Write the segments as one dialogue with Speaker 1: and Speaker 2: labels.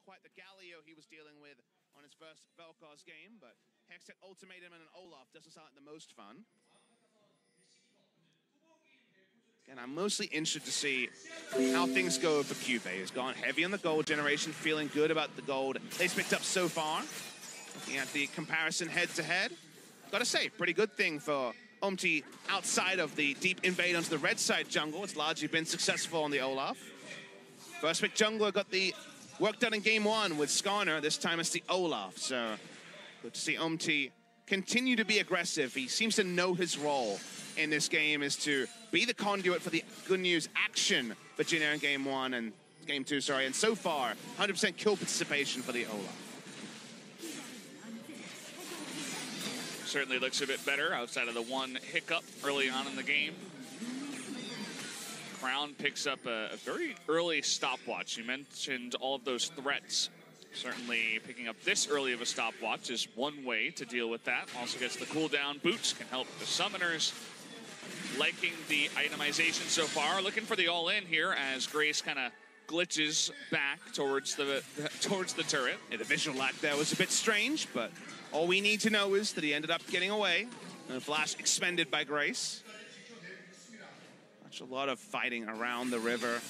Speaker 1: quite the Galio he was dealing with on his first Vel'Koz game, but Hextech Ultimatum and an Olaf doesn't sound like the most fun. And I'm mostly interested to see how things go for Cube. He's gone heavy on the gold generation, feeling good about the gold they've picked up so far. Looking at the comparison head-to-head, gotta say, pretty good thing for Umti outside of the deep invade onto the red side jungle. It's largely been successful on the Olaf. First pick jungler got the work done in game one with Skarner. This time it's the Olaf. So good to see Umti continue to be aggressive. He seems to know his role in this game is to be the conduit for the good news action for Jin Air in game one and game two, sorry. And so far, 100% kill participation for the Olaf.
Speaker 2: Certainly looks a bit better outside of the one hiccup early on in the game. Crown picks up a very early stopwatch. You mentioned all of those threats. Certainly picking up this early of a stopwatch is one way to deal with that. Also gets the cooldown boots, can help the summoners. Liking the itemization so far. Looking for the all-in here as Grace kind of glitches back towards the turret.
Speaker 1: Yeah, the visual lag there was a bit strange, but all we need to know is that he ended up getting away. And flash expended by Grace. A lot of fighting around the river.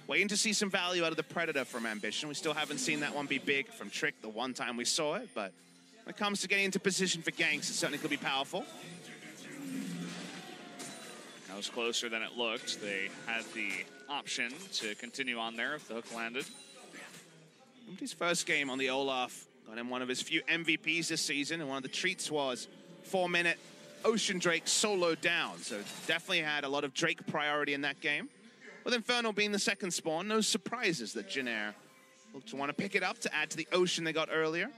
Speaker 1: Waiting to see some value out of the Predator from Ambition. We still haven't seen that one be big from Trick the one time we saw it, but when it comes to getting into position for ganks, it certainly could be powerful.
Speaker 2: That was closer than it looked. They had the option to continue on there if the hook landed.
Speaker 1: His first game on the Olaf got him one of his few MVPs this season, and one of the treats was 4-minute Ocean Drake soloed down, so definitely had a lot of Drake priority in that game. With Infernal being the second spawn, no surprises that Jin Air looked to want to pick it up to add to the Ocean they got earlier.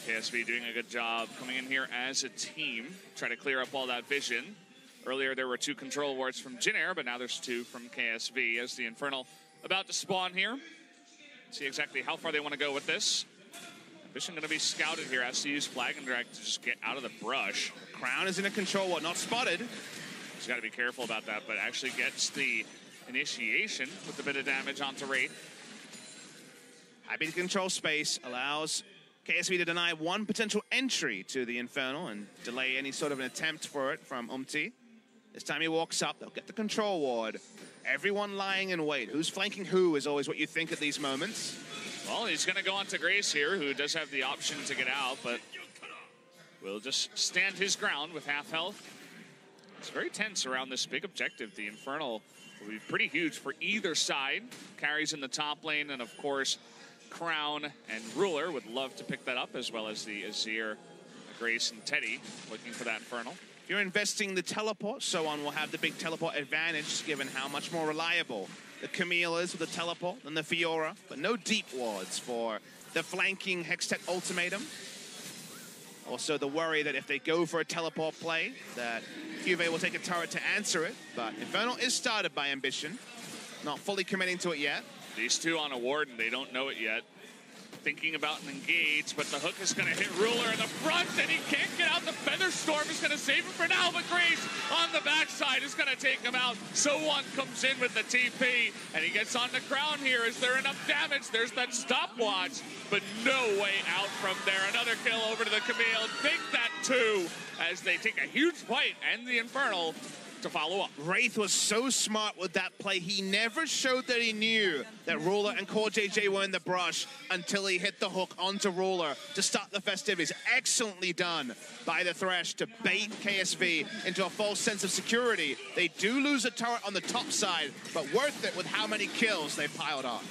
Speaker 2: KSV doing a good job coming in here as a team, try to clear up all that vision. Earlier there were 2 control wards from Jin Air, but now there's 2 from KSV as the Infernal about to spawn here. See exactly how far they want to go with this. Ambition going to be scouted here, has to use Flag and Drag to just get out of the brush.
Speaker 1: Crown is in a control ward, not spotted.
Speaker 2: He's got to be careful about that, but actually gets the initiation with a bit of damage onto Wraith.
Speaker 1: Happy to control space, allows KSV to deny one potential entry to the Infernal and delay any sort of an attempt for it from Umti. This time he walks up, they'll get the control ward. Everyone lying in wait. Who's flanking who is always what you think at these moments.
Speaker 2: Well, he's going to go on to Grace here, who does have the option to get out, but will just stand his ground with half health. It's very tense around this big objective. The Infernal will be pretty huge for either side. Carries in the top lane, and of course, Crown and Ruler would love to pick that up, as well as the Azir, Grace, and Teddy looking for that Infernal.
Speaker 1: If you're investing the teleport, so on will have the big teleport advantage, given how much more reliable the Camille is with the teleport than the Fiora, but no deep wards for the flanking Hextech Ultimatum. Also the worry that if they go for a teleport play, that Juve will take a turret to answer it, but Infernal is started by Ambition, not fully committing to it yet.
Speaker 2: These 2 on a ward, and they don't know it yet. Thinking about an engage, but the hook is going to hit Ruler in the front, and he can't get out. The Featherstorm is going to save him for now, but Grace on the backside is going to take him out. So one comes in with the TP, and he gets on the Crown here. Is there enough damage? There's that stopwatch, but no way out from there. Another kill over to the Camille. Make that 2 as they take a huge fight, and the Infernal to follow up.
Speaker 1: Wraith was so smart with that play. He never showed that he knew that Ruler and Core JJ were in the brush until he hit the hook onto Ruler to start the festivities. Excellently done by the Thresh to bait KSV into a false sense of security. They do lose a turret on the top side, but worth it with how many kills they piled on.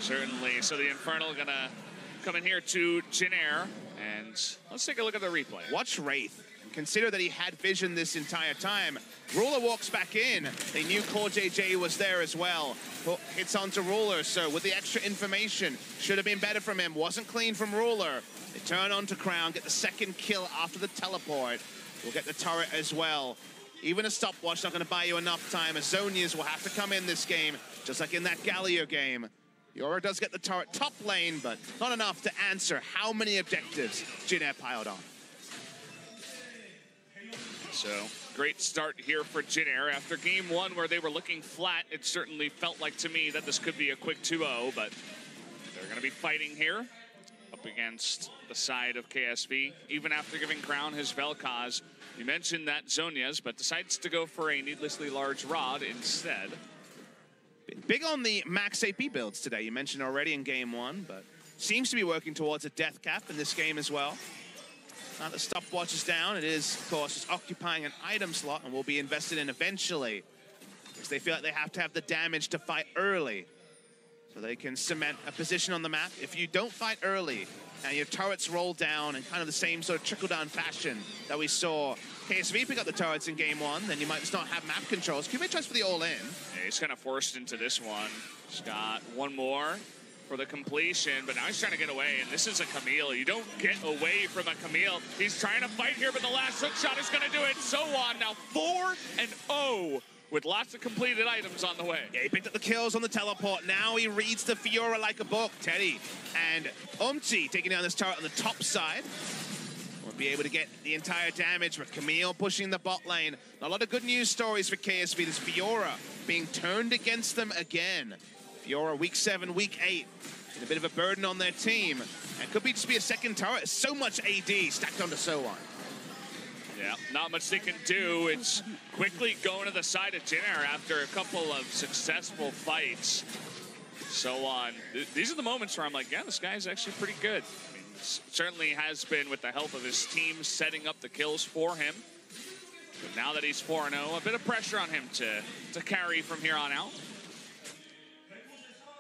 Speaker 2: Certainly. So the Infernal gonna come in here to Jin Air, and let's take a look at the replay.
Speaker 1: Watch Wraith. Consider that he had vision this entire time. Ruler walks back in. They knew Core JJ was there as well. Hits onto Ruler, so with the extra information, should have been better from him. Wasn't clean from Ruler. They turn onto Crown, get the second kill after the teleport. We'll get the turret as well. Even a stopwatch not going to buy you enough time, as Zonias will have to come in this game, just like in that Galio game. Yora does get the turret top lane, but not enough to answer how many objectives Jin Air piled on.
Speaker 2: So great start here for Jin Air. After game one where they were looking flat, it certainly felt like to me that this could be a quick 2-0, but they're going to be fighting here up against the side of KSV. Even after giving Crown his Vel'Koz, you mentioned that Zhonya's, but decides to go for a needlessly large rod instead.
Speaker 1: Big on the max AP builds today. You mentioned already in game one, but seems to be working towards a death cap in this game as well. Now the stopwatch is down, it is, of course, just occupying an item slot and will be invested in eventually, because they feel like they have to have the damage to fight early so they can cement a position on the map. If you don't fight early and your turrets roll down in kind of the same sort of trickle-down fashion that we saw KSV pick up the turrets in game one, then you might just not have map controls. QV tries for the all-in.
Speaker 2: Yeah, he's kind of forced into this one. He's got one more for the completion, but now he's trying to get away, and this is a Camille. You don't get away from a Camille. He's trying to fight here, but the last hook shot is going to do it. So on, now 4-0 with lots of completed items on the way.
Speaker 1: Yeah, he picked up the kills on the teleport. Now he reads the Fiora like a book. Teddy and Umti taking down this turret on the top side. Won't be able to get the entire damage, but Camille pushing the bot lane. A lot of good news stories for KSV. This Fiora being turned against them again. Fiora week 7, week 8, and a bit of a burden on their team. And could be just be a second turret. So much AD stacked onto So On.
Speaker 2: Yeah, not much they can do. It's quickly going to the side of Jin Air after a couple of successful fights. So on. These are the moments where I'm like, yeah, this guy's actually pretty good. I mean, certainly has been with the help of his team setting up the kills for him. But now that he's 4-0, a bit of pressure on him to carry from here on out.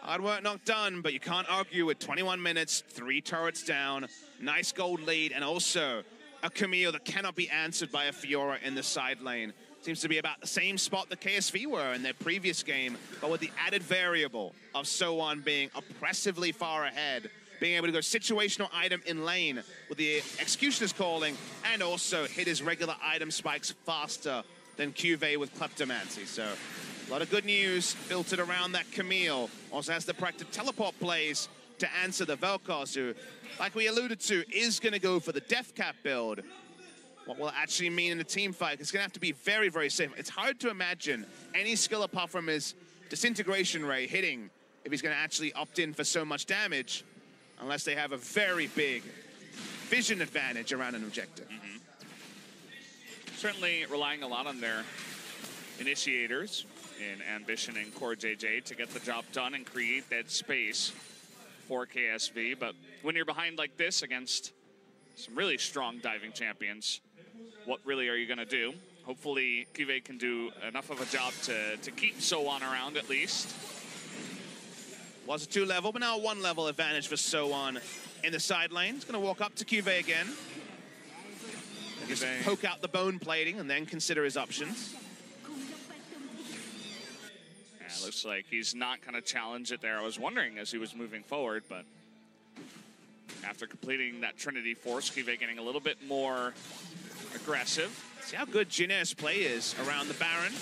Speaker 1: Hard work not done, but you can't argue with 21 minutes, 3 turrets down, nice gold lead, and also a Camille that cannot be answered by a Fiora in the side lane. Seems to be about the same spot that KSV were in their previous game, but with the added variable of So On being oppressively far ahead, being able to go situational item in lane with the Executioner's calling, and also hit his regular item spikes faster than QV with Kleptomancy. So a lot of good news filtered around that Camille. Also has the proactive teleport plays to answer the Vel'Koz, who, like we alluded to, is going to go for the death cap build. What will it actually mean in a team fight? It's going to have to be very, very safe. It's hard to imagine any skill apart from his disintegration ray hitting if he's going to actually opt in for so much damage, unless they have a very big vision advantage around an objective.
Speaker 2: Certainly relying a lot on their initiators in Ambition and Core JJ to get the job done and create that space for KSV. But when you're behind like this against some really strong diving champions, what really are you going to do? Hopefully Kive can do enough of a job to keep So On around at least.
Speaker 1: Was a 2-level, but now a 1-level advantage for So On in the side lane. He's going to walk up to QV again. Just poke out the bone plating and then consider his options.
Speaker 2: Yeah, looks like he's not going to challenge it there. I was wondering as he was moving forward, but after completing that Trinity Force, Kive getting a little bit more aggressive.
Speaker 1: See how good Jin Air's play is around the Baron.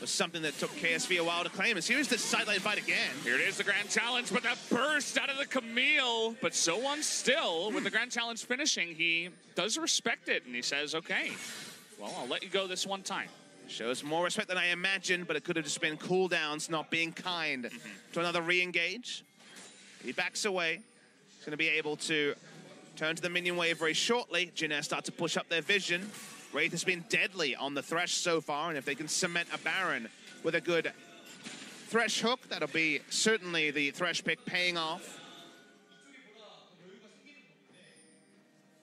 Speaker 1: Was something that took KSV a while to claim. And here's the sideline fight again.
Speaker 2: Here it is, the Grand Challenge, but that burst out of the Camille. But So On still, with the Grand Challenge finishing, he does respect it, and he says, okay, well, I'll let you go this one time.
Speaker 1: Shows more respect than I imagined, but it could have just been cooldowns, not being kind to another re-engage. He backs away. He's going to be able to turn to the minion wave very shortly. Jin Air start to push up their vision. Wraith has been deadly on the Thresh so far, and if they can cement a Baron with a good Thresh hook, that'll be certainly the Thresh pick paying off.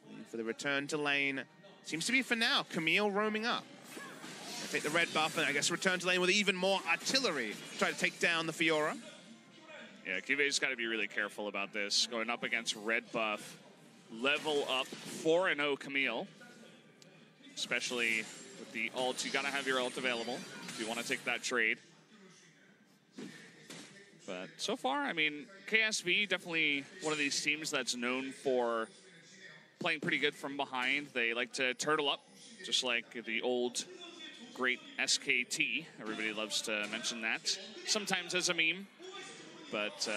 Speaker 1: Waiting for the return to lane. Seems to be for now, Camille roaming up. Take the red buff and I guess return to lane with even more artillery. Try to take down the Fiora.
Speaker 2: Yeah, Kive's got to be really careful about this. Going up against red buff, level up 4-0 Camille. Especially with the ult, you gotta have your ult available if you want to take that trade. But so far, I mean, KSV definitely one of these teams that's known for playing pretty good from behind. They like to turtle up, just like the old great SKT. Everybody loves to mention that, sometimes as a meme. But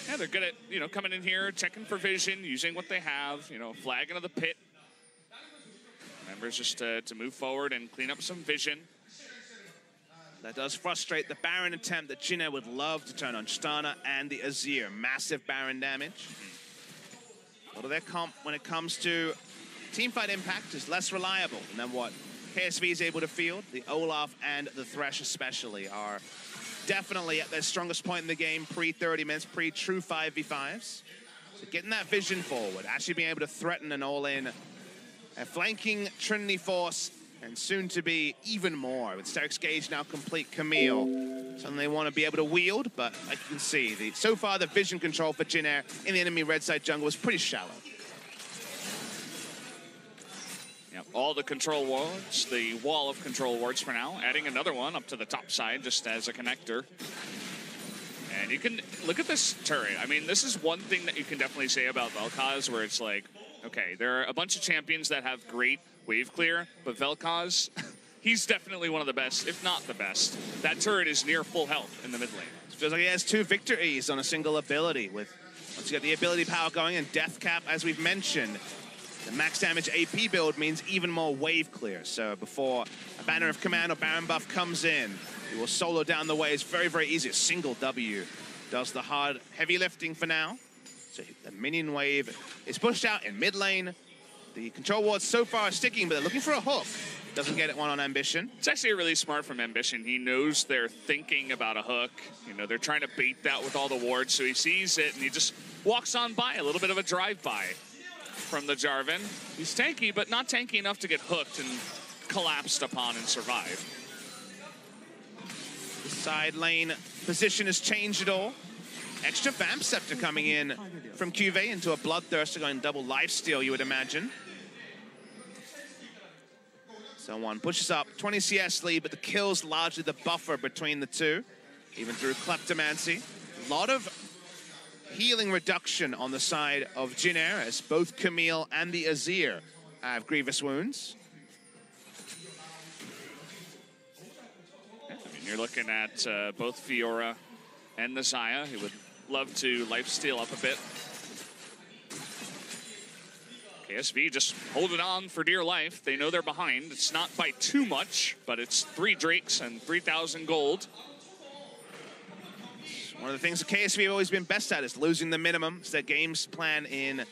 Speaker 2: yeah, they're good at, you know, coming in here, checking for vision, using what they have, you know, flag into the pit. Members just to move forward and clean up some vision.
Speaker 1: That does frustrate the Baron attempt that Jin Air would love to turn on Stana and the Azir. Massive Baron damage. A lot of their comp when it comes to teamfight impact is less reliable than what KSV is able to field. The Olaf and the Thresh especially are definitely at their strongest point in the game, pre-30 minutes, pre-true 5v5s. So getting that vision forward, actually being able to threaten an all-in, a flanking Trinity Force, and soon to be even more with Steric's Gauge now complete. Camille, something they want to be able to wield, but like you can see, so far the vision control for Jin Air in the enemy red side jungle was pretty shallow.
Speaker 2: Yep, all the control wards, the wall of control wards for now, adding another one up to the top side just as a connector. And you can look at this turret. I mean, this is one thing that you can definitely say about Vel'Koz, where it's like, okay, there are a bunch of champions that have great wave clear, but Vel'Koz, he's definitely one of the best, if not the best. That turret is near full health in the mid lane.
Speaker 1: It feels like he has 2 victories on a single ability. With once you got the ability power going and Death Cap, as we've mentioned, the max damage AP build means even more wave clear. So before a Banner of Command or Baron buff comes in, you will solo down the waves very, very easy. A single W does the hard, heavy lifting for now. So the minion wave is pushed out in mid lane. The control wards so far are sticking, but they're looking for a hook. Doesn't get it one on Ambition.
Speaker 2: It's actually really smart from Ambition. He knows they're thinking about a hook. You know, they're trying to bait that with all the wards, so he sees it and he just walks on by, a little bit of a drive-by from the Jarvan. He's tanky, but not tanky enough to get hooked and collapsed upon and survive.
Speaker 1: The side lane position has changed at all. Extra Vamp Scepter coming in from Cuvée into a Bloodthirster, going double lifesteal, you would imagine. Someone pushes up, 20 CS lead, but the kill's largely the buffer between the two, even through Kleptomancy. A lot of healing reduction on the side of Jin Air, as both Camille and the Azir have grievous wounds.
Speaker 2: Yeah, I mean, you're looking at both Fiora and the Xayah, who would love to lifesteal up a bit. KSV just holding on for dear life. They know they're behind. It's not by too much, but it's 3 Drakes and 3,000 gold.
Speaker 1: One of the things that KSV have always been best at is losing the minimum. It's their game's plan in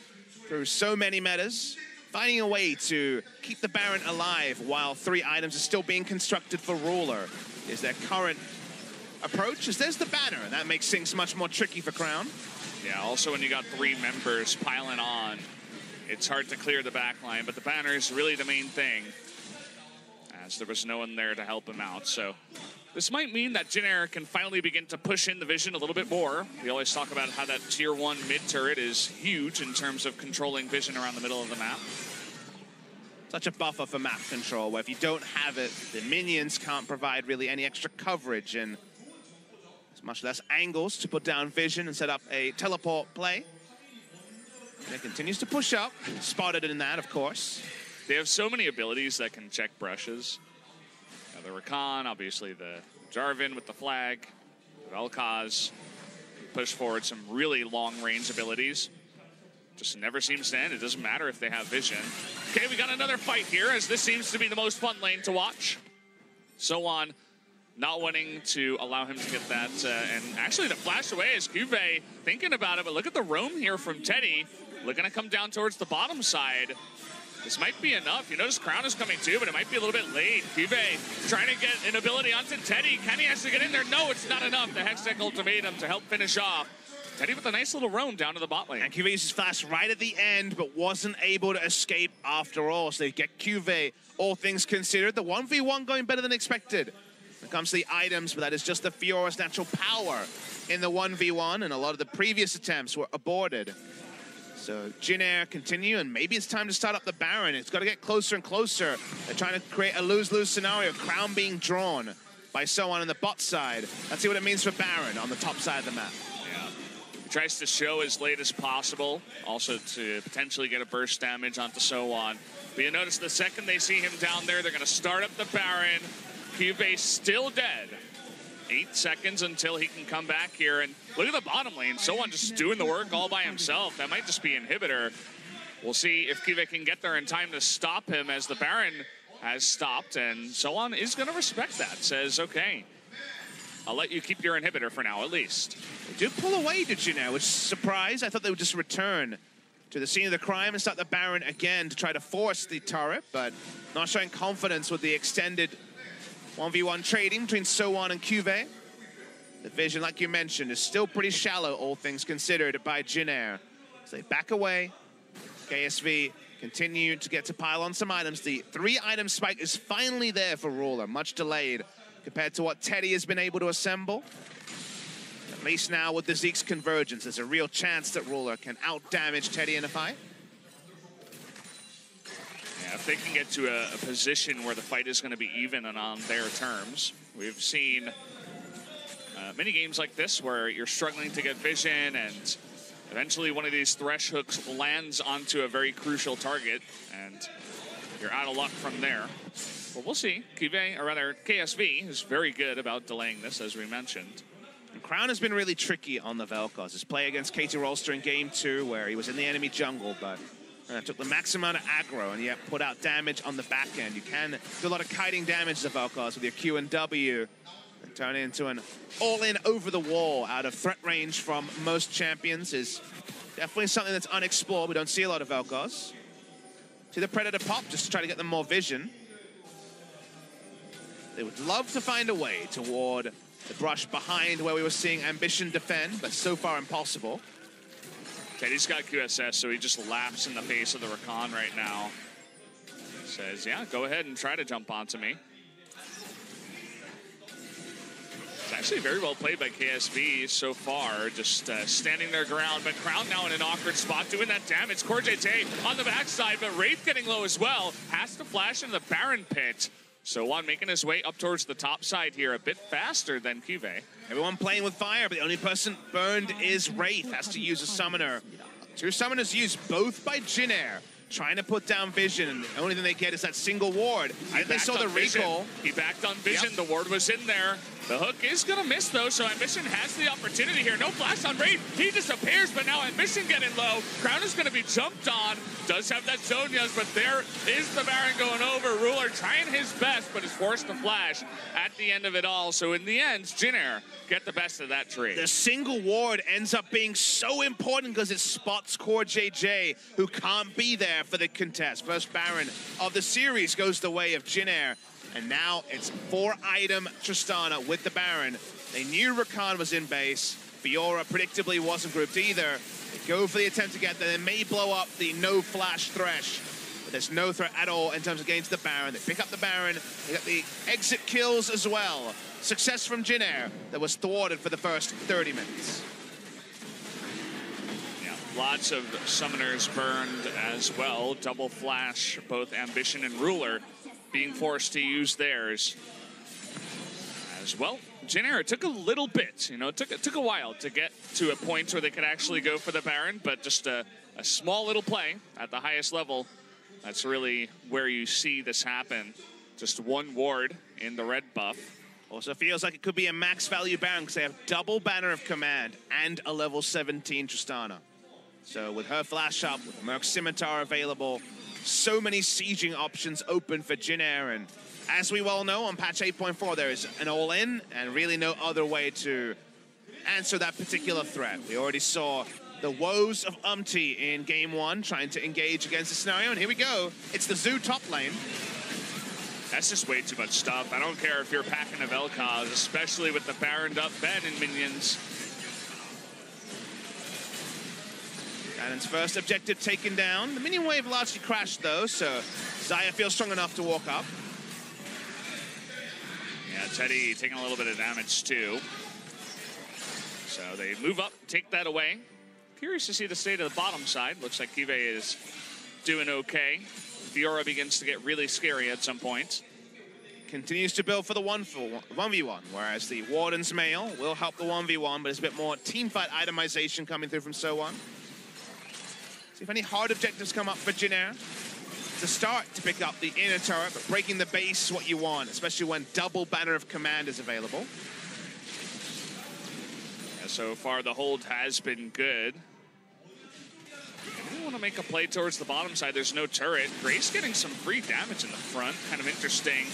Speaker 1: through so many metas. Finding a way to keep the Baron alive while 3 items are still being constructed for Ruler is their current approach. As there's the banner, and that makes things much more tricky for Crown.
Speaker 2: Yeah, also when you got 3 members piling on, it's hard to clear the back line, but the banner is really the main thing, as there was no one there to help him out. So this might mean that Jin Air can finally begin to push in the vision a little bit more. We always talk about how that tier 1 mid turret is huge in terms of controlling vision around the middle of the map.
Speaker 1: Such a buffer for map control, where if you don't have it, the minions can't provide really any extra coverage, and there's much less angles to put down vision and set up a teleport play. And it continues to push up, spotted in that, of course.
Speaker 2: They have so many abilities that can check brushes. The Rakan, obviously the Jarvan with the flag, Vel'Koz, push forward some really long-range abilities. Just never seems to end. It doesn't matter if they have vision. Okay, we got another fight here, as this seems to be the most fun lane to watch. So on, not wanting to allow him to get that, and actually the flash away is Cuvée thinking about it, but look at the roam here from Teddy. Looking to come down towards the bottom side. This might be enough. You notice Crown is coming too, but it might be a little bit late. Cuvée trying to get an ability onto Teddy. Can he actually get in there? No, it's not enough. The Hextech ultimatum to help finish off. Teddy with a nice little roam down to the bot lane.
Speaker 1: And Cuvée uses flash right at the end, but wasn't able to escape after all. So they get Cuvée, all things considered. The 1v1 going better than expected. When it comes to the items, but that is just the Fiora's natural power in the 1v1, and a lot of the previous attempts were aborted. So Jin Air continue, and maybe it's time to start up the Baron. It's got to get closer and closer. They're trying to create a lose-lose scenario. Crown being drawn by someone on the bot side. Let's see what it means for Baron on the top side of the map.
Speaker 2: Yeah. He tries to show as late as possible, also to potentially get a burst damage onto So-On. But you notice the second they see him down there, they're going to start up the Baron. Cuvée still dead. 8 seconds until he can come back here. And look at the bottom lane. So-On just doing the work all by himself. That might just be inhibitor. We'll see if Kive can get there in time to stop him, as the Baron has stopped, and Soan is going to respect that. Says, okay, I'll let you keep your inhibitor for now, at least.
Speaker 1: They do pull away, did you know? Which surprise. I thought they would just return to the scene of the crime and start the Baron again to try to force the turret, but not showing confidence with the extended 1v1 trading between Soan and Cuve. The vision, like you mentioned, is still pretty shallow, all things considered, by Jin Air. So they back away. KSV continue to get to pile on some items. The 3-item spike is finally there for Ruler, much delayed compared to what Teddy has been able to assemble. At least now with the Zeke's convergence, there's a real chance that Ruler can out-damage Teddy in a fight.
Speaker 2: Yeah, if they can get to a position where the fight is going to be even and on their terms. We've seen many games like this where you're struggling to get vision, and eventually one of these thresh hooks lands onto a very crucial target, and you're out of luck from there. Well, we'll see. Kive, or rather KSV, is very good about delaying this, as we mentioned.
Speaker 1: And Crown has been really tricky on the Vel'Koz. His play against Katie Rolster in Game 2, where he was in the enemy jungle, but took the max amount of aggro and yet put out damage on the back end. You can do a lot of kiting damage to Vel'Koz with your Q and W, and turn it into an all-in over-the-wall out of threat range from most champions. Is definitely something that's unexplored. We don't see a lot of Vel'Koz. See the Predator pop just to try to get them more vision. They would love to find a way toward the brush behind where we were seeing Ambition defend, but so far impossible.
Speaker 2: Teddy's got QSS, so he just laughs in the face of the Rakan right now. Says, yeah, go ahead and try to jump onto me. It's actually very well played by KSV so far, just standing their ground. But Crown now in an awkward spot, doing that damage. CoreJJ on the backside, but Wraith getting low as well. Has to flash into the Baron pit. So Juan making his way up towards the top side here a bit faster than Cuve.
Speaker 1: Everyone playing with fire, but the only person burned is Wraith. Has to use a summoner. 2 summoners used, both by Jin Air. Trying to put down vision, and the only thing they get is that single ward. I think they saw the recall.
Speaker 2: He backed on vision. Yep. The ward was in there. The hook is going to miss, though, so Ambition has the opportunity here. No flash on Wraith. He disappears, but now Ambition getting low. Crown is going to be jumped on. Does have that Zonias, but there is the Baron going over. Ruler trying his best, but is forced to flash at the end of it all. So in the end, Jin Air get the best of that trade.
Speaker 1: The single ward ends up being so important because it spots CoreJJ, who can't be there for the contest. First Baron of the series goes the way of Jin Air. And now it's 4-item Tristana with the Baron. They knew Rakan was in base. Fiora predictably wasn't grouped either. They go for the attempt to get there. They may blow up the no flash Thresh, but there's no threat at all in terms of getting to the Baron. They pick up the Baron. They got the exit kills as well. Success from Jin Air that was thwarted for the first 30 minutes.
Speaker 2: Yeah, lots of summoners burned as well. Double flash, both Ambition and Ruler being forced to use theirs as well. Jin Air, it took a little bit, you know, it took a while to get to a point where they could actually go for the Baron, but just a small little play at the highest level. That's really where you see this happen. Just 1 ward in the red buff.
Speaker 1: Also feels like it could be a max value Baron because they have double Banner of Command and a level 17 Tristana. So with her flash up, with Merc's Scimitar available, so many sieging options open for Jin Air, and as we well know, on patch 8.4, there is an all-in and really no other way to answer that particular threat. We already saw the woes of Umti in Game 1, trying to engage against the scenario, and here we go. It's the Zoo top lane.
Speaker 2: That's just way too much stuff. I don't care if you're packing a Vel'Koz, especially with the Baroned up Ben and minions.
Speaker 1: Cannon's first objective taken down. The minion wave largely crashed though, so Xayah feels strong enough to walk up.
Speaker 2: Yeah, Teddy taking a little bit of damage too. So they move up, take that away. Curious to see the state of the bottom side. Looks like Kive is doing okay. Fiora begins to get really scary at some point.
Speaker 1: Continues to build for the 1v1, whereas the Warden's Mail will help the 1v1, but there's a bit more teamfight itemization coming through from So1. See if any hard objectives come up for Jin Air. It's a start to pick up the inner turret, but breaking the base is what you want, especially when double Banner of Command is available.
Speaker 2: Yeah, so far the hold has been good. Anyone to make a play towards the bottom side. There's no turret. Grace getting some free damage in the front. Kind of interesting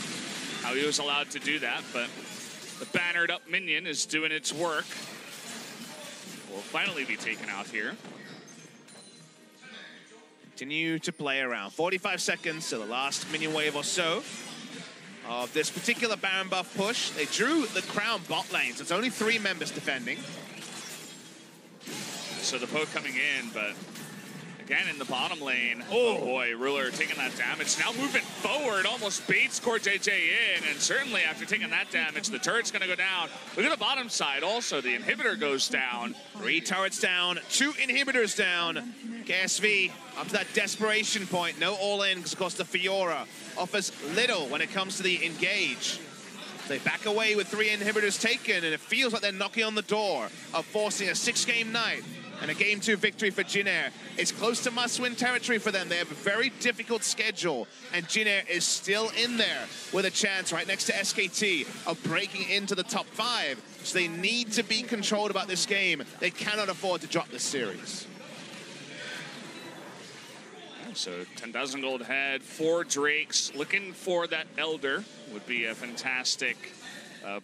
Speaker 2: how he was allowed to do that, but the bannered up minion is doing its work. Will finally be taken out here.
Speaker 1: Continue to play around. 45 seconds to the last minion wave or so of this particular Baron buff push. They drew the Crown bot lane, so it's only 3 members defending.
Speaker 2: So the poke coming in, but again in the bottom lane. Oh boy, Ruler taking that damage. Now moving forward, almost baits Core JJ in, and certainly after taking that damage, the turret's gonna go down. Look at the bottom side also, the inhibitor goes down.
Speaker 1: 3 turrets down, 2 inhibitors down. KSV up to that desperation point. No all-in because, of course, the Fiora offers little when it comes to the engage. They back away with 3 inhibitors taken, and it feels like they're knocking on the door of forcing a 6-game night and a Game 2 victory for Jin Air. It's close to must-win territory for them. They have a very difficult schedule, and Jin Air is still in there with a chance right next to SKT of breaking into the top 5. So they need to be controlled about this game. They cannot afford to drop this series.
Speaker 2: So 10,000 gold head, 4 Drakes. Looking for that Elder would be a fantastic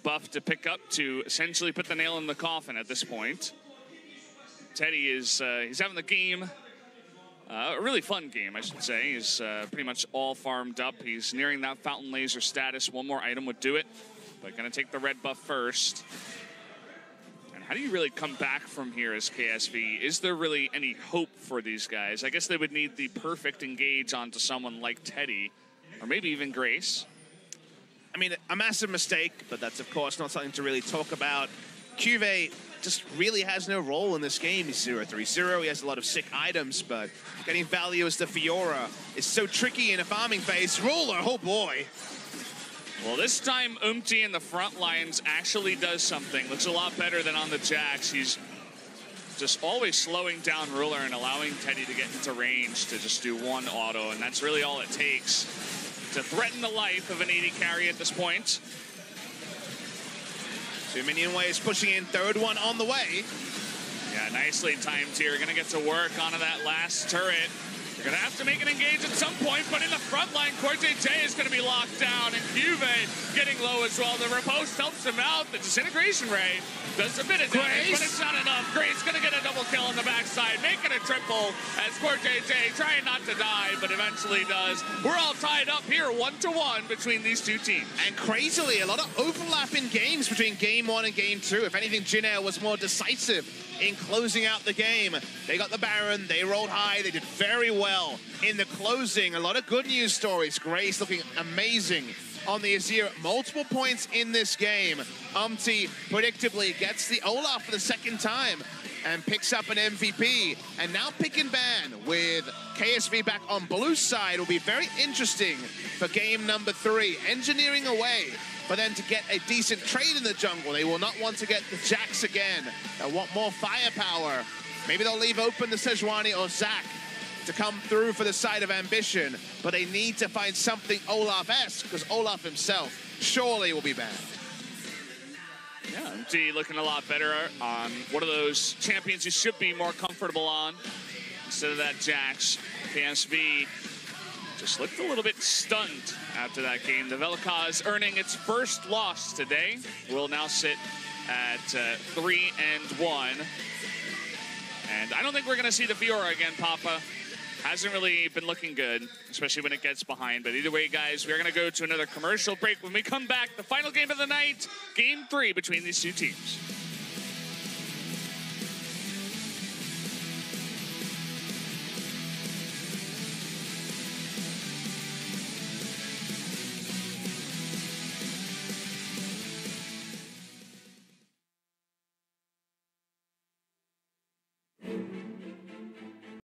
Speaker 2: buff to pick up to essentially put the nail in the coffin at this point. Teddy is he's having the game, a really fun game, I should say. He's pretty much all farmed up. He's nearing that Fountain Laser status. 1 more item would do it, but gonna take the red buff first. How do you really come back from here as KSV? Is there really any hope for these guys? I guess they would need the perfect engage onto someone like Teddy, or maybe even Grace.
Speaker 1: I mean, a massive mistake, but that's, of course, not something to really talk about. Cuvée just really has no role in this game. He's 0-3-0. He has a lot of sick items, but getting value as the Fiora is so tricky in a farming phase. Ruler, oh boy.
Speaker 2: Well, this time, Umti in the front lines actually does something. Looks a lot better than on the Jax. He's just always slowing down Ruler and allowing Teddy to get into range to just do 1 auto, and that's really all it takes to threaten the life of an AD carry at this point.
Speaker 1: 2 minion waves pushing in, 3rd one on the way.
Speaker 2: Yeah, nicely timed here. Gonna get to work onto that last turret. They're gonna have to make an engage at some point, but in the front line, Core JJ is gonna be locked down, and Cuvée getting low as well. The riposte helps him out. The disintegration ray does a bit of damage, but it's not enough. Grace gonna get a double kill on the backside, making a triple as Core JJ trying not to die, but eventually does. We're all tied up here, 1-1 between these 2 teams.
Speaker 1: And crazily, a lot of overlap in games between Game 1 and Game 2. If anything, Jin Air was more decisive in closing out the game. They got the Baron, they rolled high, they did very well in the closing. A lot of good news stories. Grace looking amazing on the Azir. Multiple points in this game. Umti predictably gets the Olaf for the 2nd time and picks up an MVP. And now pick and ban with KSV back on blue side will be very interesting for game number 3. Engineering away for them to get a decent trade in the jungle. They will not want to get the Jax again. They'll want more firepower. Maybe they'll leave open the Sejuani or Zac to come through for the side of ambition, but they need to find something Olaf-esque, because Olaf himself surely will be banned.
Speaker 2: Yeah, MT looking a lot better on one of those champions you should be more comfortable on. Instead of that Jax, KSV just looked a little bit stunned after that game. The Velikaz earning its first loss today. Will now sit at 3-1. And I don't think we're going to see the Fiora again, Papa. Hasn't really been looking good, especially when it gets behind. But either way, guys, we're going to go to another commercial break. When we come back, the final game of the night, Game 3 between these 2 teams.